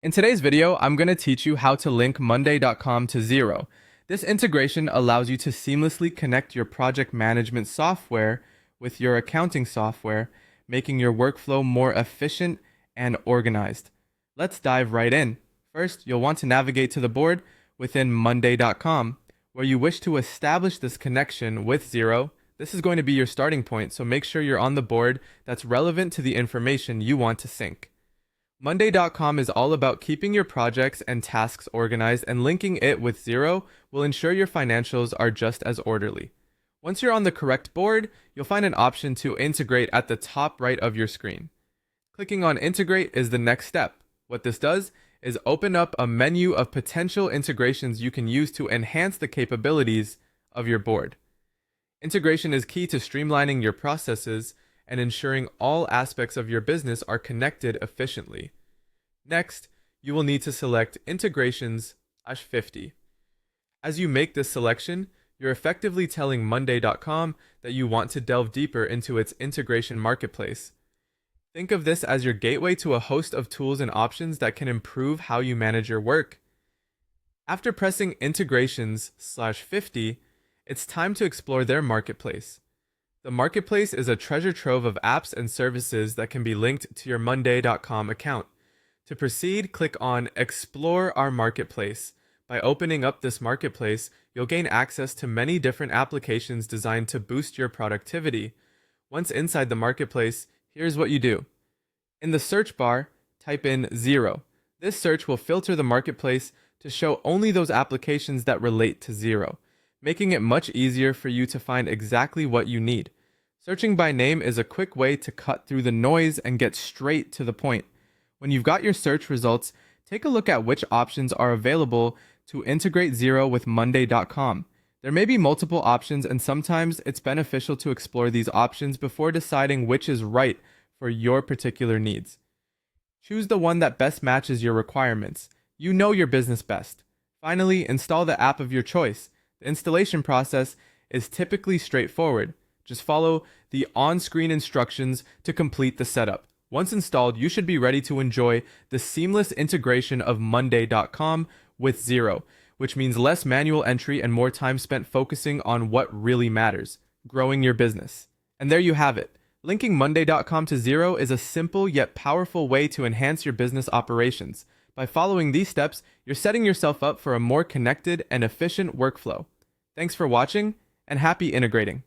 In today's video, I'm going to teach you how to link monday.com to Xero. This integration allows you to seamlessly connect your project management software with your accounting software, making your workflow more efficient and organized. Let's dive right in. First, you'll want to navigate to the board within monday.com, where you wish to establish this connection with Xero. This is going to be your starting point, so make sure you're on the board that's relevant to the information you want to sync. Monday.com is all about keeping your projects and tasks organized, and linking it with Xero will ensure your financials are just as orderly. Once you're on the correct board, you'll find an option to integrate at the top right of your screen. Clicking on integrate is the next step. What this does is open up a menu of potential integrations you can use to enhance the capabilities of your board. Integration is key to streamlining your processes and ensuring all aspects of your business are connected efficiently. Next, you will need to select Integrations/50. As you make this selection, you're effectively telling monday.com that you want to delve deeper into its integration marketplace. Think of this as your gateway to a host of tools and options that can improve how you manage your work. After pressing Integrations/50, it's time to explore their marketplace. The marketplace is a treasure trove of apps and services that can be linked to your monday.com account. To proceed, click on Explore Our Marketplace. By opening up this marketplace, you'll gain access to many different applications designed to boost your productivity. Once inside the marketplace, here's what you do. In the search bar, type in Xero. This search will filter the marketplace to show only those applications that relate to Xero, making it much easier for you to find exactly what you need. Searching by name is a quick way to cut through the noise and get straight to the point. When you've got your search results, take a look at which options are available to integrate Xero with monday.com. There may be multiple options, and sometimes it's beneficial to explore these options before deciding which is right for your particular needs. Choose the one that best matches your requirements. You know your business best. Finally, install the app of your choice. The installation process is typically straightforward. Just follow the on-screen instructions to complete the setup. Once installed, you should be ready to enjoy the seamless integration of monday.com with Xero, which means less manual entry and more time spent focusing on what really matters, growing your business. And there you have it. Linking monday.com to Xero is a simple yet powerful way to enhance your business operations. By following these steps, you're setting yourself up for a more connected and efficient workflow. Thanks for watching, and happy integrating.